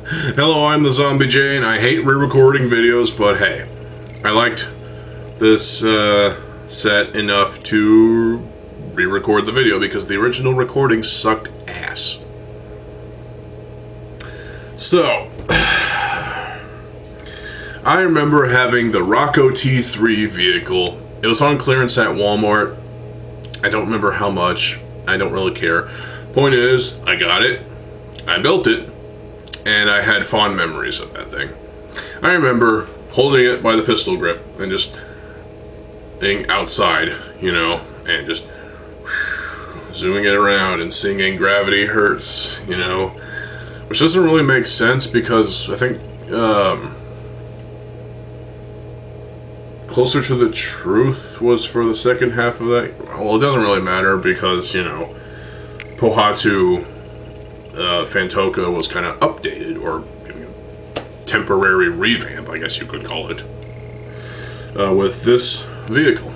Hello, I'm TheZOMBIEJ, and I hate re-recording videos, but hey, I liked this set enough to re-record the video because the original recording sucked ass. So, I remember having the Rockoh T3 vehicle. It was on clearance at Walmart. I don't remember how much. I don't really care. Point is, I got it, I built it, and I had fond memories of that thing. I remember holding it by the pistol grip and just being outside, you know, and just zooming it around and singing Gravity Hurts, you know, which doesn't really make sense because I think Closer to the Truth was for the second half of that. Well, it doesn't really matter because, you know, Pohatu Fantoka was kind of updated, or temporary revamp, I guess you could call it, with this vehicle.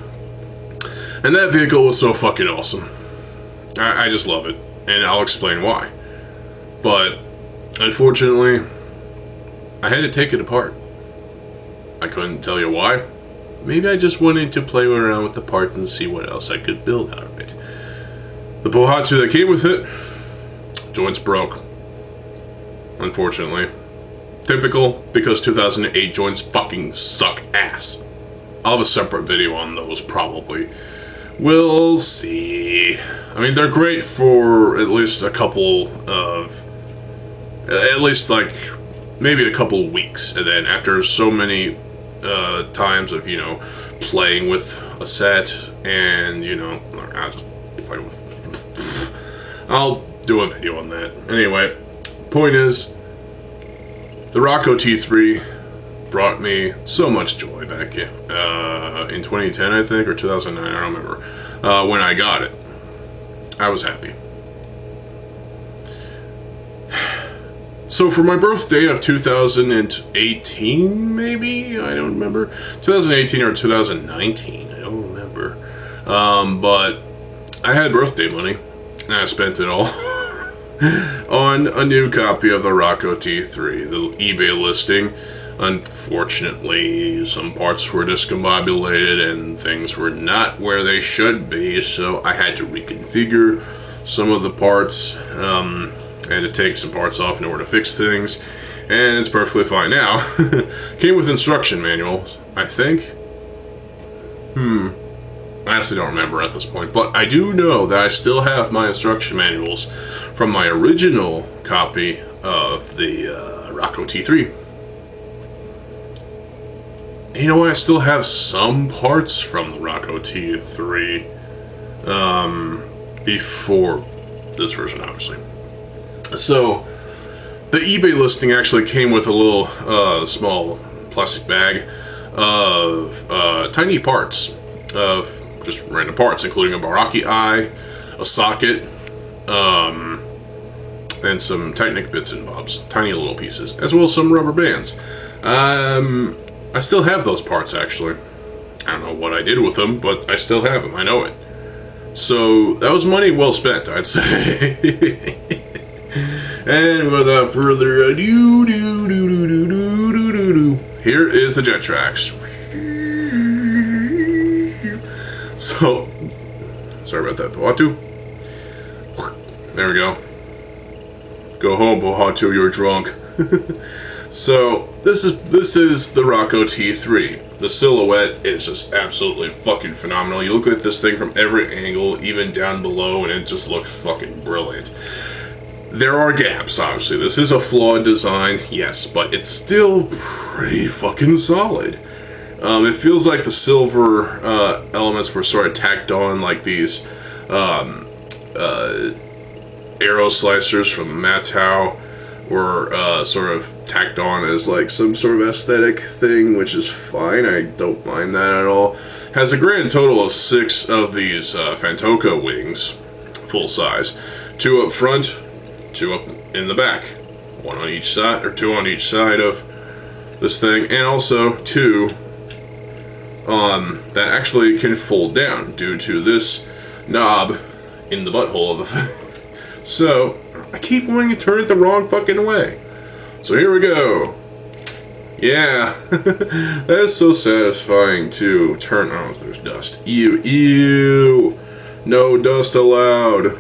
And that vehicle was so fucking awesome. I just love it, and I'll explain why. But, unfortunately, I had to take it apart. I couldn't tell you why. Maybe I just wanted to play around with the parts and see what else I could build out of it. The Pohatu that came with it, joints broke. Unfortunately. Typical, because 2008 joints fucking suck ass. I'll have a separate video on those, probably. We'll see. I mean, they're great for at least a couple of... At least, like, maybe a couple weeks. And then after so many times of, you know, playing with a set and, you know, I'll just play with... I'll do a video on that. Anyway, point is, the Rockoh T3 brought me so much joy back in 2010, I think, or 2009, I don't remember, when I got it. I was happy. So for my birthday of 2018, maybe? I don't remember. 2018 or 2019, I don't remember. But I had birthday money, and I spent it all on a new copy of the Rockoh T3, the eBay listing. Unfortunately, some parts were discombobulated and things were not where they should be, so I had to reconfigure some of the parts. I had to take some parts off in order to fix things, and it's perfectly fine now. Came with instruction manuals, I think. I honestly don't remember at this point, but I do know that I still have my instruction manuals from my original copy of the Rockoh T3. And you know what? I still have some parts from the Rockoh T3 before this version, obviously. So, the eBay listing actually came with a little small plastic bag of tiny parts, of just random parts, including a Baraki eye, a socket, and some Technic bits and bobs, tiny little pieces, as well as some rubber bands. I still have those parts, actually. I don't know what I did with them, but I still have them, I know it. So, that was money well spent, I'd say. And without further ado, here is the jet tracks. So, sorry about that, Pohatu. There we go. Go home, Pohatu, you're drunk. So, this is the Rockoh T3. The silhouette is just absolutely fucking phenomenal. You look at this thing from every angle, even down below, and it just looks fucking brilliant. There are gaps, obviously. This is a flawed design, yes, but it's still pretty fucking solid. It feels like the silver elements were sort of tacked on, like these arrow slicers from Matau were sort of tacked on as like some sort of aesthetic thing, which is fine. I don't mind that at all. Has a grand total of 6 of these Fantoka wings, full size. 2 up front, 2 up in the back, 1 on each side, or 2 on each side of this thing, and also 2 that actually can fold down due to this knob in the butthole of the thing. So, I keep wanting to turn it the wrong fucking way. So here we go. Yeah, that is so satisfying to turn. Oh, there's dust. Ew, ew. No dust allowed.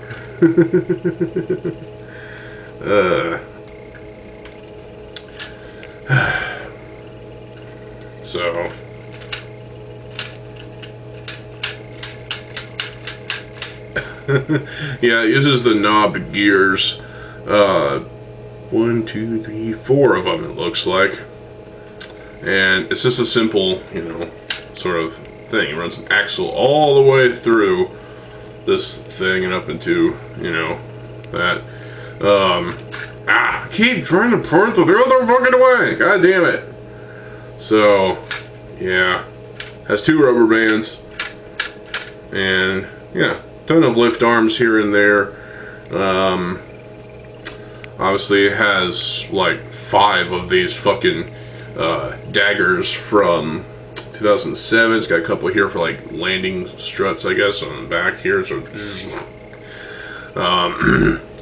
So. Yeah, it uses the knob gears. 1, 2, 3, 4 of them, it looks like. And it's just a simple, you know, sort of thing. It runs an axle all the way through this thing and up into, you know, that. I keep trying to print the other fucking way. God damn it. So, yeah. Has 2 rubber bands. And, yeah. Ton of lift arms here and there. Obviously it has like 5 of these fucking daggers from 2007. It's got a couple here for like landing struts, I guess, on the back here. So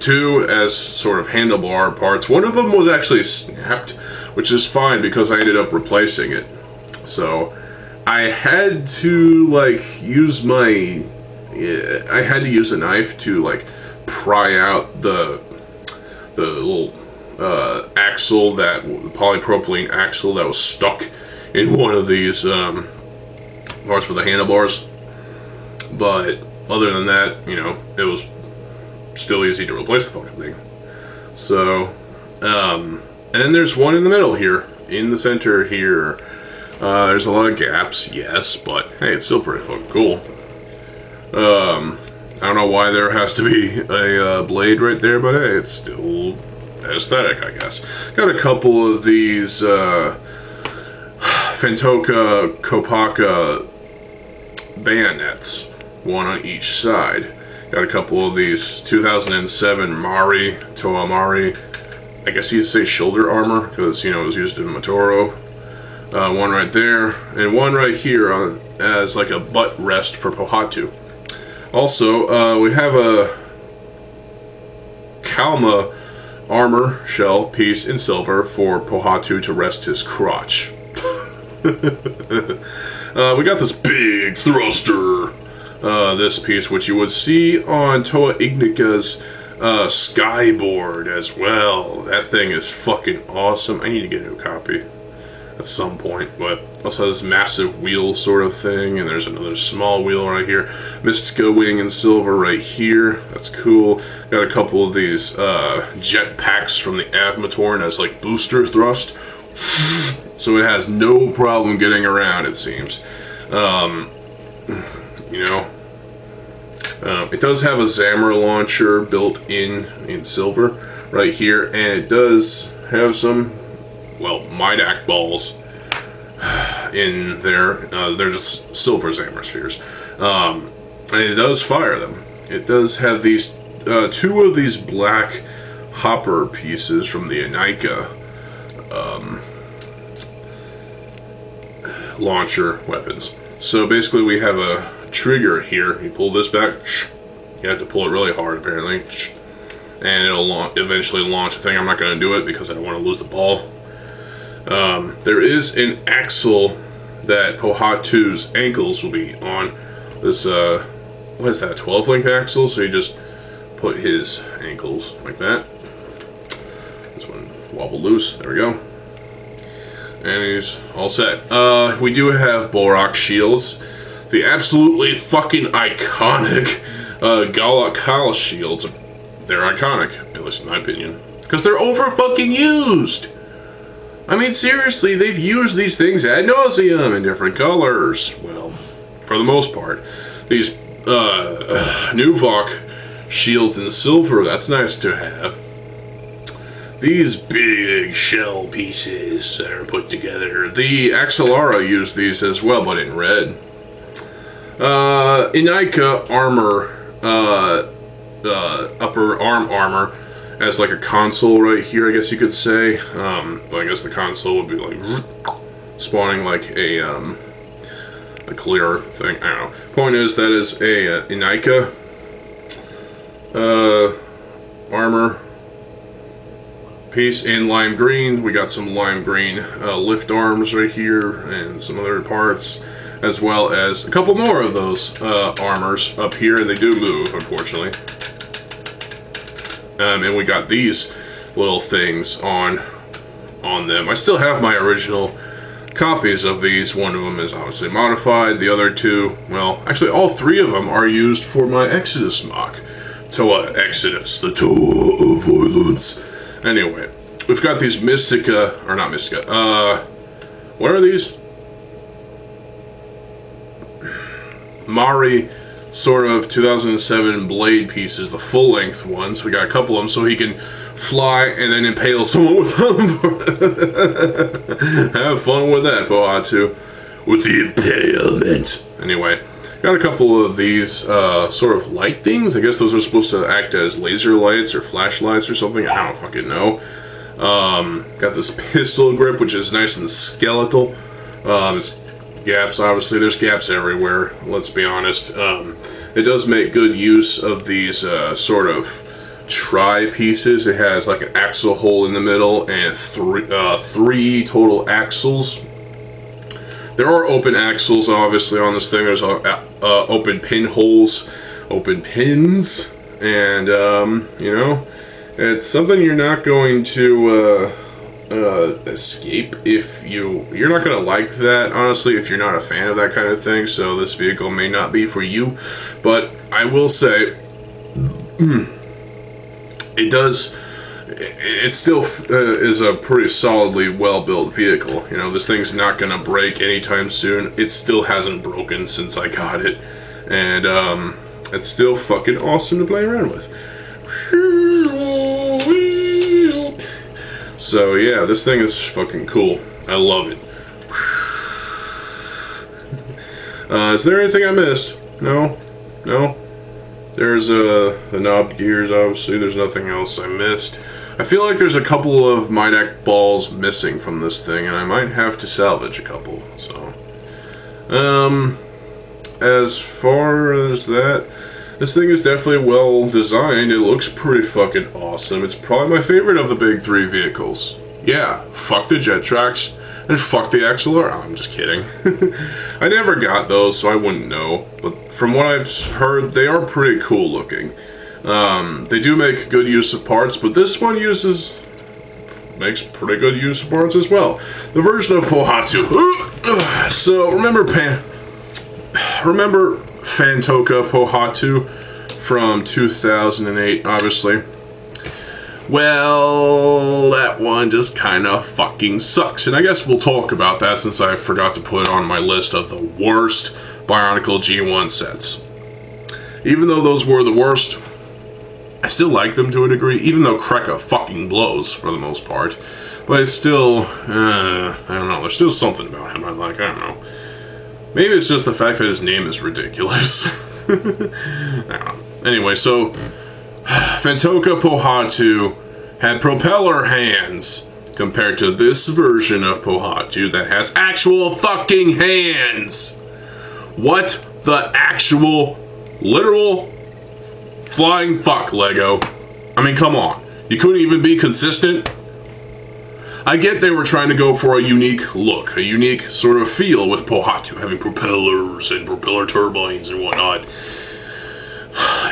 2 as sort of handlebar parts. One of them was actually snapped, which is fine because I ended up replacing it. So I had to like use my I had to use a knife to like pry out the little axle, that polypropylene axle that was stuck in one of these parts for the handlebars. But other than that, you know, it was still easy to replace the fucking thing. So, and then there's one in the middle here, in the center here. There's a lot of gaps, yes, but hey, it's still pretty fucking cool. I don't know why there has to be a blade right there, but hey, it's still aesthetic, I guess. Got a couple of these Fantoka Kopaka bayonets, one on each side. Got a couple of these 2007 Mari, Toa Mari, I guess you'd say shoulder armor, because, you know, it was used in Motoro. One right there, and one right here as like a butt rest for Pohatu. Also, we have a Kalma armor shell piece in silver for Pohatu to rest his crotch. We got this big thruster, this piece, which you would see on Toa Ignika's Skyboard as well. That thing is fucking awesome. I need to get a new copy at some point, but also has this massive wheel sort of thing, and there's another small wheel right here. Mystica wing in silver right here. That's cool. Got a couple of these jet packs from the Avmatorn as like booster thrust, so it has no problem getting around, it seems. You know, it does have a Zammer launcher built in silver right here, and it does have some, well, Midak balls in there. They're just silver Zammer spheres. And it does fire them. It does have these 2 of these black hopper pieces from the Anika launcher weapons. So basically we have a trigger here. You pull this back, you have to pull it really hard apparently, and it'll eventually launch the thing. I'm not going to do it because I don't want to lose the ball. There is an axle that Pohatu's ankles will be on. This, what is that, 12-link axle? So you just put his ankles like that. This one wobble loose. There we go. And he's all set. We do have Borak shields. The absolutely fucking iconic Galakal shields. They're iconic, at least in my opinion. Because they're over-fucking used! I mean, seriously, they've used these things ad nauseum in different colors. Well, for the most part. These Nuvok shields in silver, that's nice to have. These big shell pieces that are put together. The Axelara used these as well, but in red. Inika armor, upper arm armor, as like a console right here, I guess you could say. But I guess the console would be like spawning like a clear thing. I don't know. Point is, that is a Inika armor piece. In lime green, we got some lime green lift arms right here and some other parts, as well as a couple more of those armors up here, and they do move, unfortunately. And we got these little things on them. I still have my original copies of these. One of them is obviously modified. The other two, well, actually all three of them are used for my Exodus mock. Toa Exodus, the Toa of Violence. Anyway, we've got these Mystica, or not Mystica, what are these? Mari sort of 2007 blade pieces, the full-length ones. We got a couple of them so he can fly and then impale someone with them. Have fun with that, Pohatu. With the impalement. Anyway, got a couple of these sort of light things. I guess those are supposed to act as laser lights or flashlights or something. I don't fucking know. Got this pistol grip, which is nice and skeletal. It's gaps, obviously. There's gaps everywhere, let's be honest. It does make good use of these sort of tri-pieces. It has like an axle hole in the middle and three total axles. There are open axles, obviously, on this thing. There's open pinholes, open pins, and, you know, it's something you're not going to escape if you're not going to like that, honestly, if you're not a fan of that kind of thing, so this vehicle may not be for you. But I will say, it still is a pretty solidly well-built vehicle. You know, this thing's not gonna break anytime soon. It still hasn't broken since I got it, and it's still fucking awesome to play around with. So yeah, this thing is fucking cool. I love it. Is there anything I missed? No? No? There's the knob gears, obviously. There's nothing else I missed. I feel like there's a couple of Midak balls missing from this thing, and I might have to salvage a couple, so. As far as that, this thing is definitely well designed. It looks pretty fucking awesome. It's probably my favorite of the big three vehicles. Yeah, fuck the jet tracks, and fuck the XLR. Oh, I'm just kidding. I never got those, so I wouldn't know. But from what I've heard, they are pretty cool looking. They do make good use of parts, but this one makes pretty good use of parts as well. The version of Pohatu. So remember Fantoka Pohatu from 2008, obviously. Well, that one just kind of fucking sucks. And I guess we'll talk about that since I forgot to put it on my list of the worst Bionicle G1 sets. Even though those were the worst, I still like them to a degree, even though Krekka fucking blows for the most part. But it's still, I don't know, there's still something about him I like, I don't know. Maybe it's just the fact that his name is ridiculous. I don't know. Anyway, so Fantoka Pohatu had propeller hands compared to this version of Pohatu that has actual fucking hands. What the actual literal flying fuck, Lego? I mean, come on. You couldn't even be consistent? I get they were trying to go for a unique look, a unique sort of feel with Pohatu, having propellers and propeller turbines and whatnot.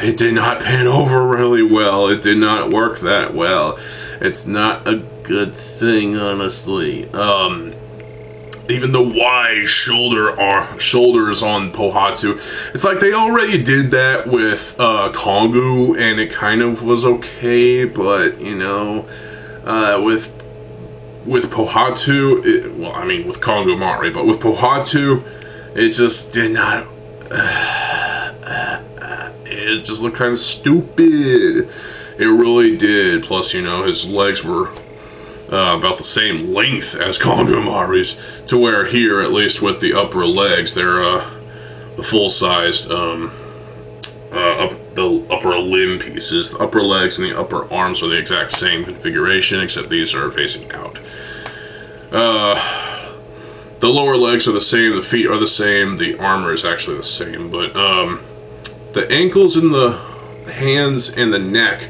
It did not pan over really well. It did not work that well. It's not a good thing, honestly. Even the wide shoulders on Pohatu, it's like they already did that with Kongu, and it kind of was okay, but, you know, with Pohatu, well, I mean, with Kongu Mari, but with Pohatu, it just did not, it just looked kind of stupid. It really did. Plus, you know, his legs were about the same length as Kongu Mari's, to where here, at least with the upper legs, they're the full-sized the upper limb pieces. The upper legs and the upper arms are the exact same configuration, except these are facing out. The lower legs are the same, the feet are the same, the armor is actually the same, but the ankles and the hands and the neck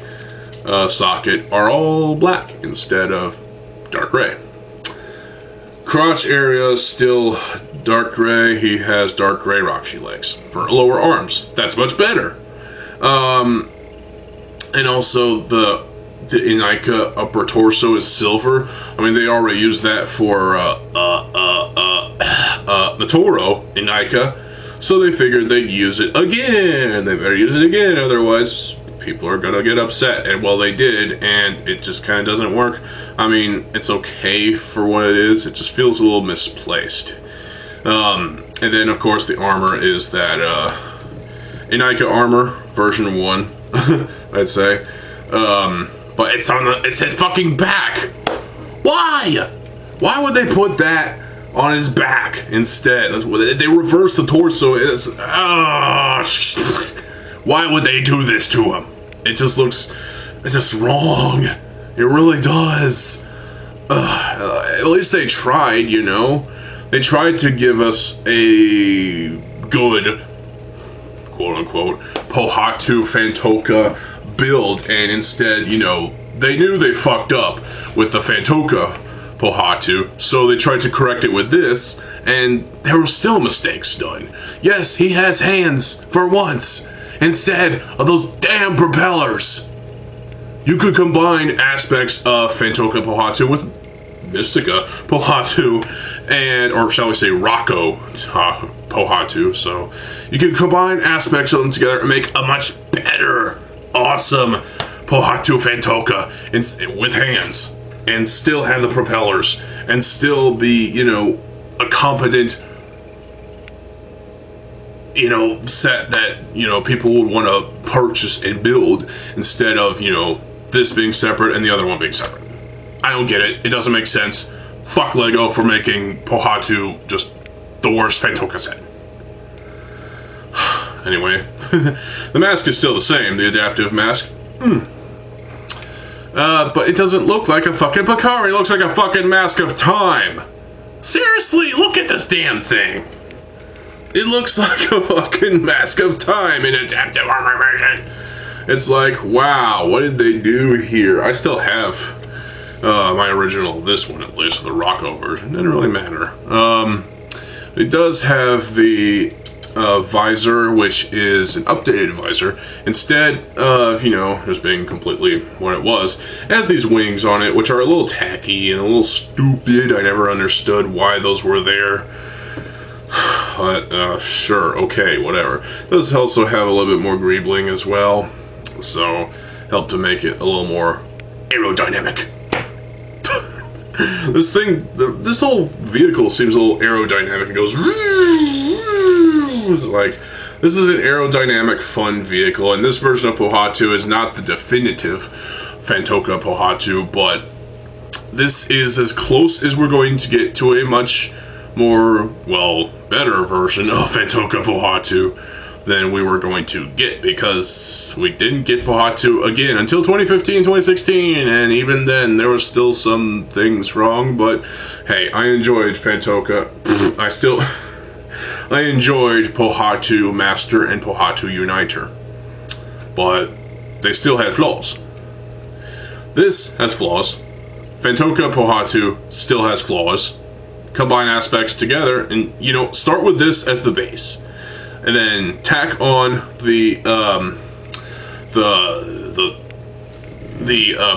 socket are all black instead of dark gray. Crotch area is still dark gray. He has dark gray Roxy legs for lower arms. That's much better. And also the Inika upper torso is silver. I mean, they already used that for the Toro Inika, so they figured they'd use it again. They better use it again, otherwise people are gonna get upset. And well, they did, and it just kind of doesn't work. I mean, it's okay for what it is. It just feels a little misplaced. And then, of course, the armor is that Inika armor version 1, I'd say. But it's his fucking back. Why? Why would they put that on his back instead? They reverse the torso. Why would they do this to him? It's just wrong. It really does. At least they tried, you know? They tried to give us a good, quote-unquote, Pohatu Fantoka build, and instead, you know, they knew they fucked up with the Fantoka Pohatu, so they tried to correct it with this, and there were still mistakes done. Yes, he has hands, for once, instead of those damn propellers. You could combine aspects of Fantoka Pohatu with Mystica Pohatu, or shall we say Rockoh Pohatu, so you can combine aspects of them together and make a much better, awesome Pohatu Fantoka with hands, and still have the propellers, and still be, you know, a competent, you know, set that, you know, people would want to purchase and build, instead of, you know, this being separate and the other one being separate. I don't get it. It doesn't make sense. Fuck Lego for making Pohatu just the worst Fantoka set. Anyway, the mask is still the same, the adaptive mask. But it doesn't look like a fucking Picari. It looks like a fucking Mask of Time. Seriously, look at this damn thing. It looks like a fucking Mask of Time in adaptive armor version. It's like, wow, what did they do here? I still have my original, this one at least, the Rockoh version. Didn't really matter. It does have the visor, which is an updated visor. Instead of, you know, just being completely what it was, it has these wings on it, which are a little tacky and a little stupid. I never understood why those were there. But, sure, okay, whatever. It does also have a little bit more greebling as well, so help to make it a little more aerodynamic. This thing, this whole vehicle seems a little aerodynamic. It goes, it's like, this is an aerodynamic, fun vehicle, and this version of Pohatu is not the definitive Fantoka Pohatu, but this is as close as we're going to get to a much more, well, better version of Fantoka Pohatu than we were going to get, because we didn't get Pohatu again until 2015, 2016, and even then there were still some things wrong, but hey, I enjoyed Fantoka. I enjoyed Pohatu Master and Pohatu Uniter, but they still had flaws. This has flaws. Fantoka Pohatu still has flaws. Combine aspects together, and, you know, start with this as the base, and then tack on the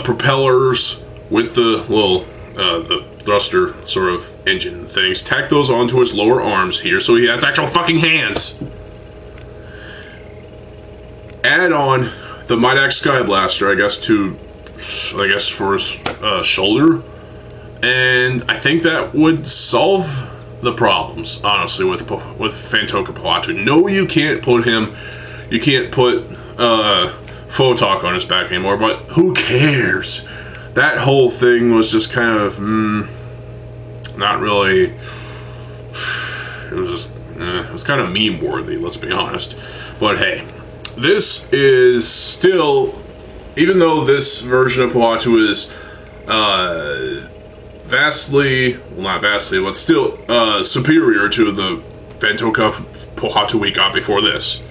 propellers with the little the thruster sort of engine things. Tack those onto his lower arms here, so he has actual fucking hands. Add on the Midax Sky Blaster, I guess for his shoulder. And I think that would solve the problems, honestly, with Fantoka Pohatu. No, you can't put Photok on his back anymore, but who cares? That whole thing was just kind of, not really, it was kind of meme-worthy, let's be honest. But hey, this is still, even though this version of Pohatu is, vastly, well, not vastly, but still superior to the Fantoka Pohatu we got before this.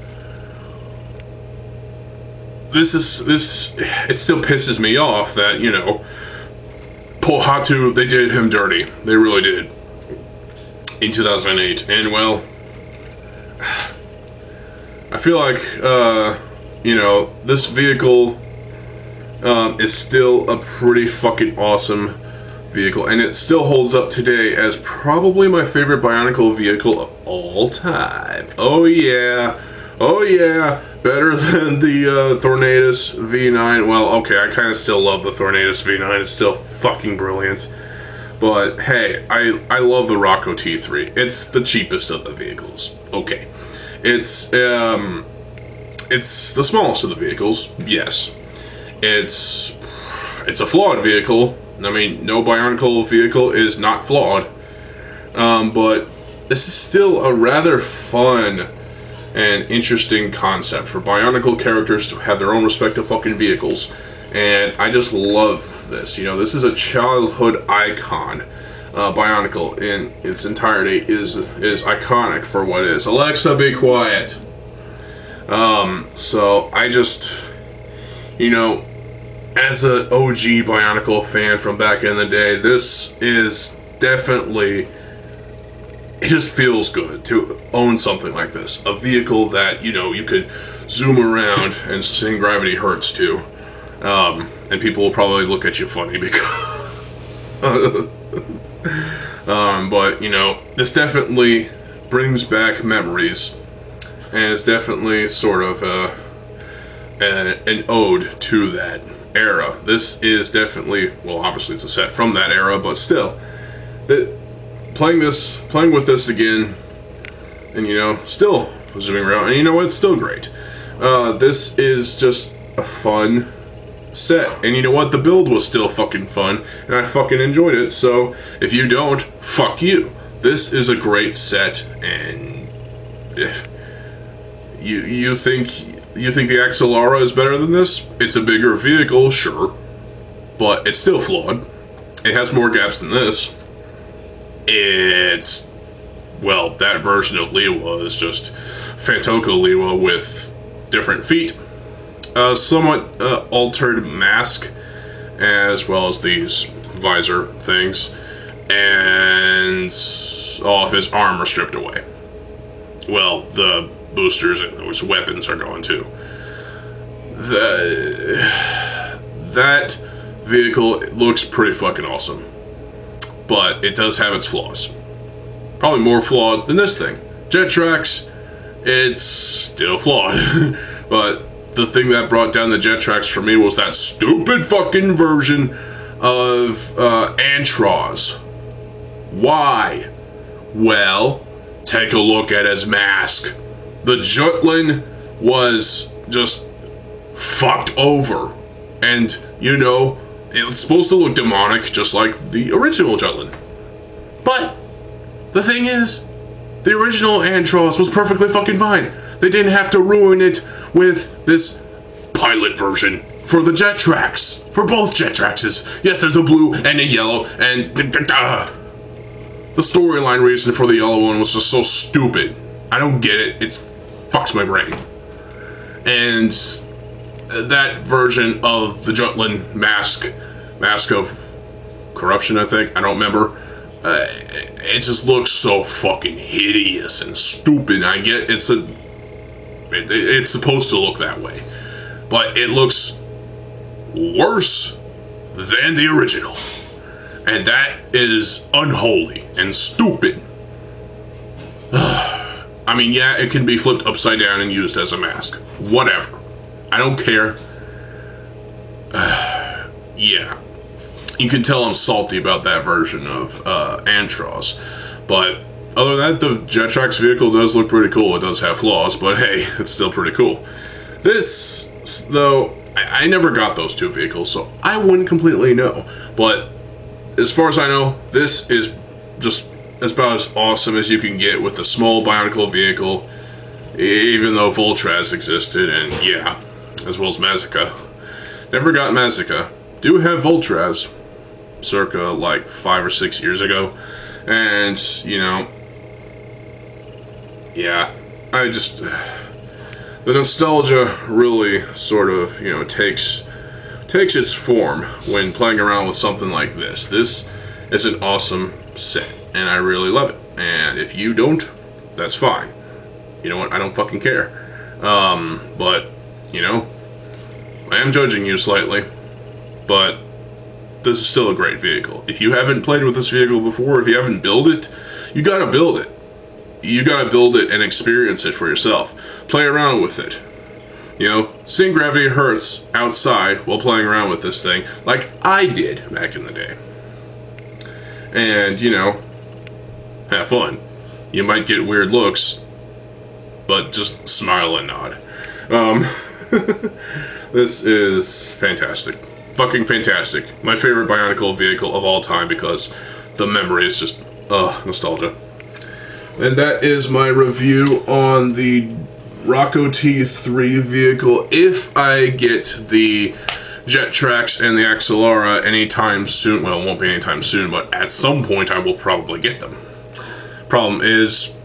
it still pisses me off that, you know, Pohatu, they did him dirty. They really did. In 2008. And, well, I feel like, you know, this vehicle is still a pretty fucking awesome vehicle. And it still holds up today as probably my favorite Bionicle vehicle of all time. Oh, yeah. Oh, yeah. Better than the Tornadus V9. Well, okay, I kind of still love the Tornadus V9. It's still fucking brilliant. But, hey, I love the Rockoh T3. It's the cheapest of the vehicles. Okay. It's the smallest of the vehicles, yes. It's a flawed vehicle. I mean, no Bionicle vehicle is not flawed. But this is still a rather fun and interesting concept for Bionicle characters to have their own respective fucking vehicles. And I just love this. You know, this is a childhood icon. Bionicle in its entirety is iconic for what it is. Alexa, be quiet. So I just, you know, as an OG Bionicle fan from back in the day, this is definitely, it just feels good to own something like this. A vehicle that, you know, you could zoom around and sing Gravity Hurts to. And people will probably look at you funny because... but, you know, this definitely brings back memories. And it's definitely sort of an ode to that era. This is definitely, well, obviously it's a set from that era, but still, playing with this again, and, you know, still zooming around, and you know what, it's still great. This is just a fun set, and you know what, the build was still fucking fun, and I fucking enjoyed it, so if you don't, fuck you. This is a great set, and you think the Axelara is better than this? It's a bigger vehicle, sure, but it's still flawed. It has more gaps than this. It's, well, that version of Liwa is just Fantoka Liwa with different feet. Somewhat altered mask, as well as these visor things, and all of his armor stripped away. Well, the boosters and those weapons are gone too. That vehicle looks pretty fucking awesome, but it does have its flaws. Probably more flawed than this thing. Jet Tracks, it's still flawed, but the thing that brought down the Jet Tracks for me was that stupid fucking version of Antros. Why? Well, take a look at his mask. The Jutlin was just fucked over. And, you know, it's supposed to look demonic just like the original Jutlin. But the thing is, the original Antros was perfectly fucking fine. They didn't have to ruin it with this pilot version for the Jet Tracks. For both Jet Trackses. Yes, there's a blue and a yellow, and the storyline reason for the yellow one was just so stupid. I don't get it. It fucks my brain. And that version of the Jutlin mask of corruption, I think, I don't remember. It just looks so fucking hideous and stupid. I get it's supposed to look that way, but it looks worse than the original, and that is unholy and stupid. I mean, yeah, it can be flipped upside down and used as a mask. Whatever. I don't care. Yeah. You can tell I'm salty about that version of Antros, but other than that, the Jet Tracks vehicle does look pretty cool. It does have flaws, but hey, it's still pretty cool. This, though, I never got those two vehicles, so I wouldn't completely know. But as far as I know, this is just about as awesome as you can get with a small Bionicle vehicle, even though Voltraz existed, and yeah, as well as Mazika. Never got Mazika. Do have Voltraz, circa like 5 or 6 years ago, and you know, yeah, I just the nostalgia really sort of, you know, takes its form when playing around with something like this. This is an awesome set, and I really love it. And if you don't, that's fine. You know what? I don't fucking care. But, you know, I am judging you slightly, but this is still a great vehicle. If you haven't played with this vehicle before, if you haven't built it, you gotta build it. You gotta build it and experience it for yourself. Play around with it. You know, seeing gravity hurts outside while playing around with this thing, like I did back in the day. And, you know, have fun. You might get weird looks, but just smile and nod. This is fantastic. Fucking fantastic. My favorite Bionicle vehicle of all time because the memory is just, nostalgia. And that is my review on the Rockoh T3 vehicle. If I get the Jet Tracks and the Axelara anytime soon, well, it won't be anytime soon, but at some point I will probably get them. Problem is,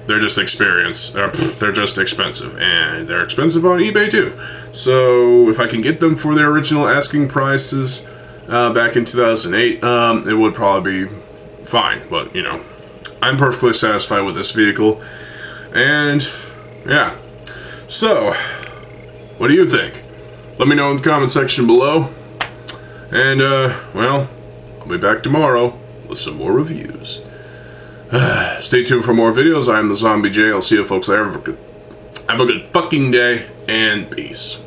they're just they're just expensive, and they're expensive on eBay too. So if I can get them for their original asking prices back in 2008, it would probably be fine. But, you know, I'm perfectly satisfied with this vehicle. And, yeah. So, what do you think? Let me know in the comment section below. And, well, I'll be back tomorrow with some more reviews. Stay tuned for more videos. I am TheZOMBIEJ. I'll see you folks later. Have a good fucking day, and peace.